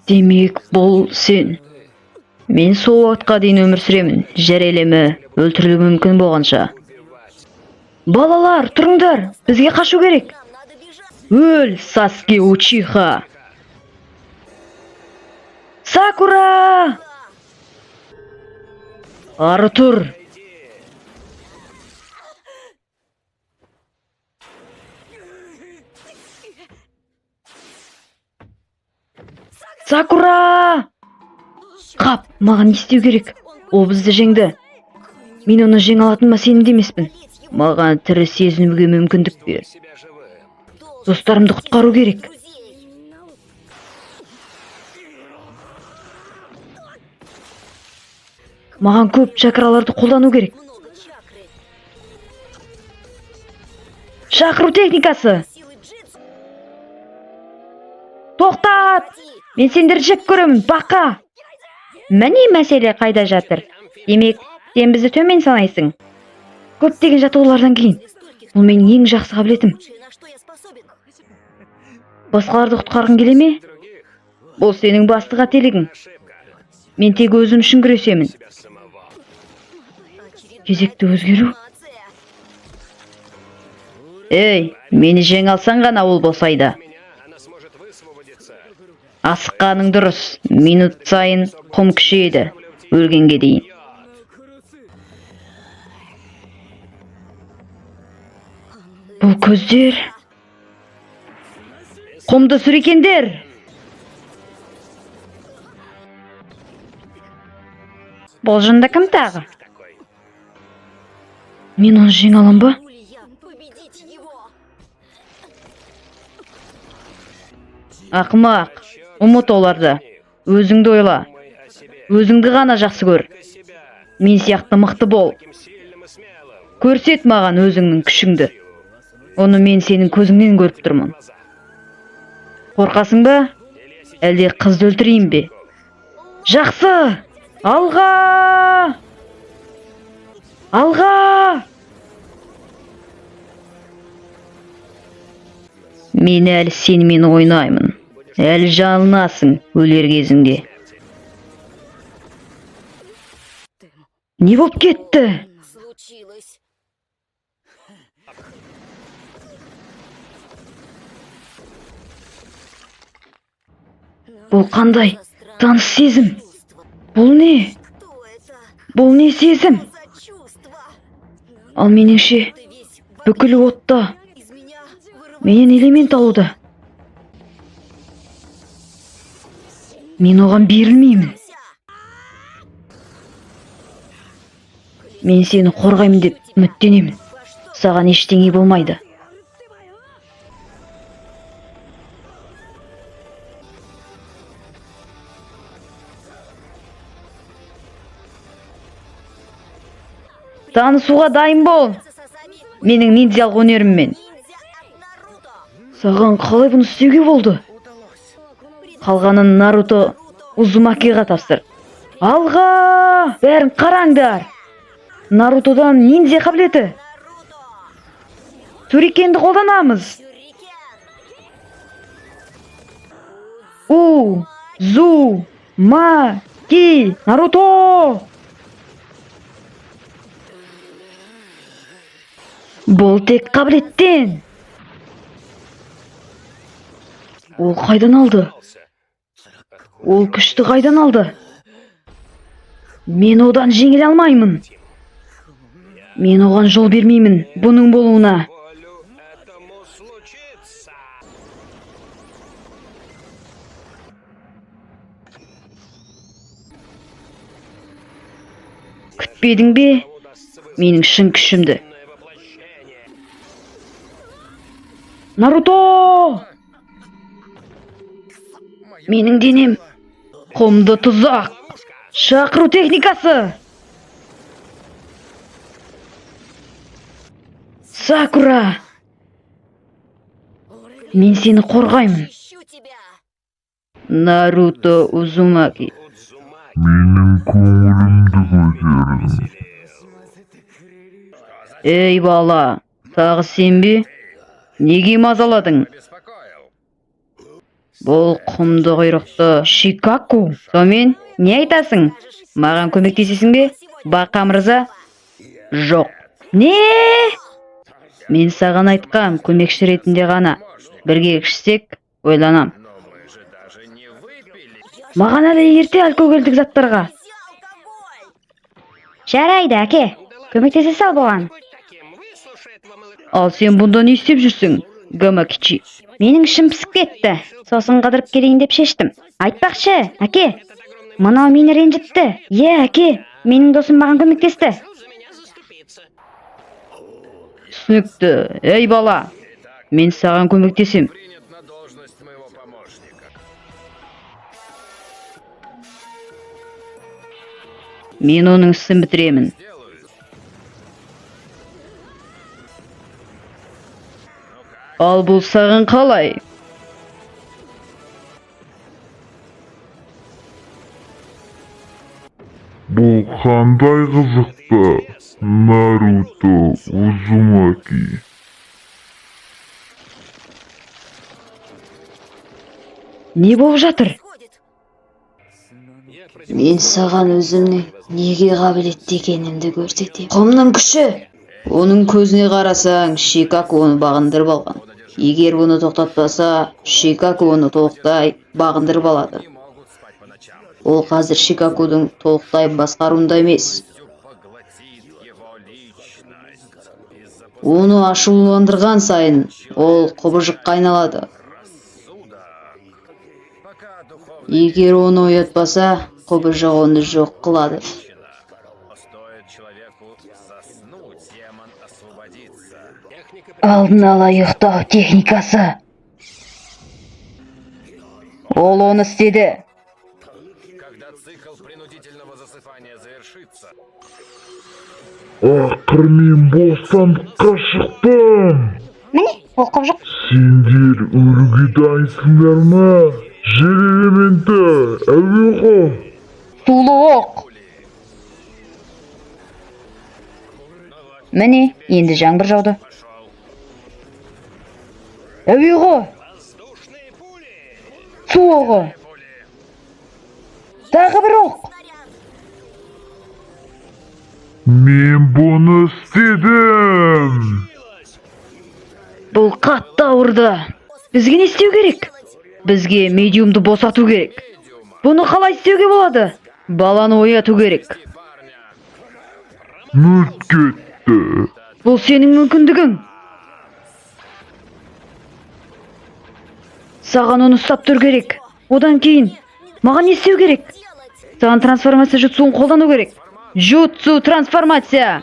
Демек, бұл сен. Мен сол уақытқа дейін өмір сүремін. Жарелеме, өлтірілуі мүмкін болғанша. Балалар, тұрыңдар, бізге қашу керек. Өл, Саске Учиха! Сакура! Ары тұр! Сакура! Қап, маған не істеу керек? Ол бізді жеңді. Мен оны жеңе алатыныма сенімді емеспін. Маған тірі сезінуге мүмкіндік бер. Достарымды құтқару керек. Маған көп чакраларды қолдану керек. Шақыру техникасы! Тоқтат! Мен сендерді жек көремін, бақа! Міне мәселе қайда жатыр. Демек, сен бізді төмен санайсың. Көптеген жаттығулардан кейін. Бұл менің ең жақсы қабілетім. Басқаларды құтқарғың келе ме? Бұл сенің басты қателігің. Мен тек өзім үшін күресемін. Кезекті өзгеру? Ей, мені жеңе алсаң ғана ол босайды. Асыққаның дұрыс. Минут сайын құм күшейеді. Өлгенге дейін. Бұл көздер... Құмды сүрекендер! Бұл жында кім тағы? Мен оны жеңе алам ба? Ақымақ, ұмыт оларды. Өзіңді ойла. Өзіңді ғана жақсы көр. Мен сияқты мықты бол. Көрсет маған өзіңнің күшіңді. Оны мен сенің көзіңнен көріп тұрмын. Қорқасың ба? Әлде қызды өлтірейін бе? Жақсы! Алға! Алға! Мен әлі сенімен ойнаймын. Әлі жалынасың өлер кезіңде. Не болып кетті? Бұл қандай? Таныс сезім. Бұл не? Бұл не сезім? Ал меніңше, бүкіл отта. Менен элемент алуда. Мен оған берілмеймін. Мен сені қорғаймын деп үміттенемін. Саған ештеңе болмайды. Танысуға дайын бол. Менің ниндзялық өнеріммен. Саған қалай бұны істеуге болды? Қалғанын Наруто Узумакиға тапсыр. Алға! Бәрін қараңдар! Нарутодан ниндзя қабілеті. Сурикенді қолданамыз. У-зу-ма-ки! Наруто! Бұл тек қабілеттен. Ол қайдан алды? Ол күшті қайдан алды? Мен одан жеңіле алмаймын. Мен оған жол бермеймін бұның болуына. Күтпедің бе? Менің шын күшімді. Наруто! Менің денем құмды тұзақ. Шақыру техникасы. Сакура! Мен сені қорғаймын. Наруто Узумаки. Менің көңілімді көтердің. Ей бала, тағы сен бе? Неге мазаладың? Бұл құмды құйрықты Шикаку. Сонымен не айтасың? Маған көмектесесің бе? Бақа мырза? Жоқ. Не? Мен саған айтқам, көмекші ретінде ғана. Бірге ішсек, ойланам. Маған әлі ерте алкогольдік заттарға. Жарайды, әке. Көмектесе сал бұған. Ал сен бұнда не істеп жүрсің, Гамакичи? Менің ішім пісіп кетті. Сосын қыдырып келейін деп шештім. Айтпақшы, әке. Мынау мені ренжітті. Әке. Менің досым маған көмектесті. Түсінікті. Ей бала. Мен саған көмектесем. Мен оның ісін бітіремін. Ал бұл саған қалай? Бұл қандай қызықты, Наруто Узумаки. Не болып жатыр? Мен саған өзімнің неге қабілетті екенімді көрсетем. Құмның күші. Оның көзіне қарасаң, Шикаку оны бағындырып алған. Егер оны тоқтатпаса, Шикаку оны толықтай бағындырып алады. Ол қазір Шикакудың толықтай басқаруында емес. Оны ашуландырған сайын, ол құбыжыққа айналады. Егер оны оятпаса, құбыжық оны жоқ қылады. Алдын ала ұйықтау техникасы. Ол оны істеді. Ақыр мен бостандыққа шықтым. Міне, ол құбыжық. Сендер өлуге дайынсыңдар ма? Жер элементі, әуеғо. Сулы оқ. Міне, енді жаңбыр жауды. Әуеғо. Су оғы. Тағы бір оқ. Мен бұны істедім. Бұл қатты ауырды. Бізге не істеу керек? Бізге медиумды босату керек. Бұны қалай істеуге болады? Баланы ояту керек. Мүлт кетті. Бұл сенің мүмкіндігің. Саған оны ұстап тұр керек. Одан кейін маған не істеу керек? Саған трансформация jutsuын қолдану керек. Jutsu трансформация.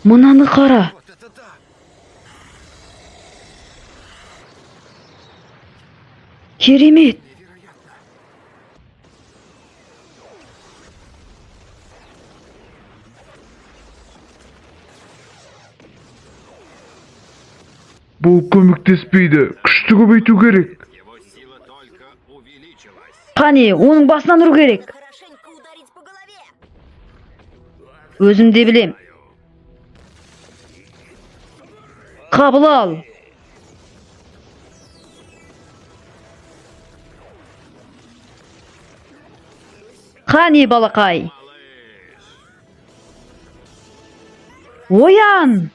Мынаны қара. Керемет. Бұл көмектеспейді. Күшті көбейту керек. Қане, оның басынан ұру керек. Өзім де білем. Қабыл ал. Қане, балақай. Оян.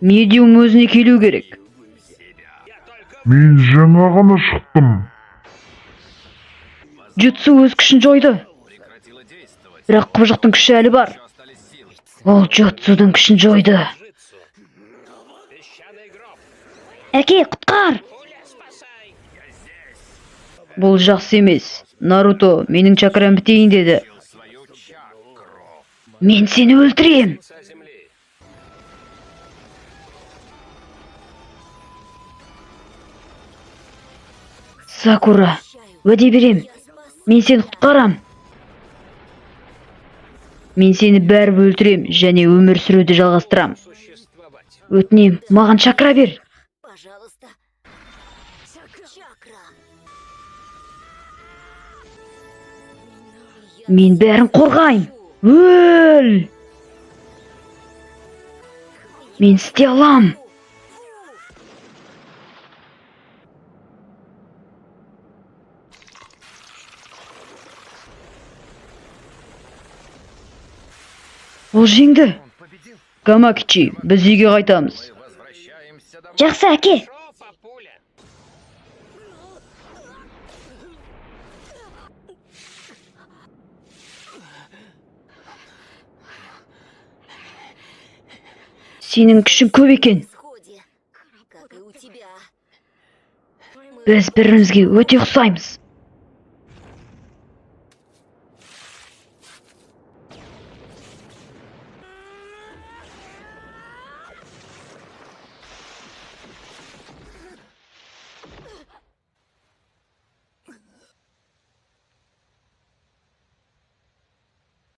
Медиум өзіне келу керек. Мен жаңа ғана шықтым. Jutsu өз күшін жойды. Бірақ құбыжықтың күші әлі бар. Ол Jutsu'дың күшін жойды. Әке, құтқар! Бұл жақсы емес. Наруто, менің чакрам бітейін деді. Мен сені өлтірем. Сакура, уәде берем. Мен сені құтқарам. Мен сені бәрібір өлтірем және өмір сүруді жалғастырам. Өтінем, маған чакра бер. Мен бәрін қорғайын. Өл! Мен істей алам. Ол жеңді. Гамакичи, біз үйге қайтамыз. Жақсы, әке. Сенің күшің көп екен. Как и у тебя. Біз бірімізге өте ұқсаймыз.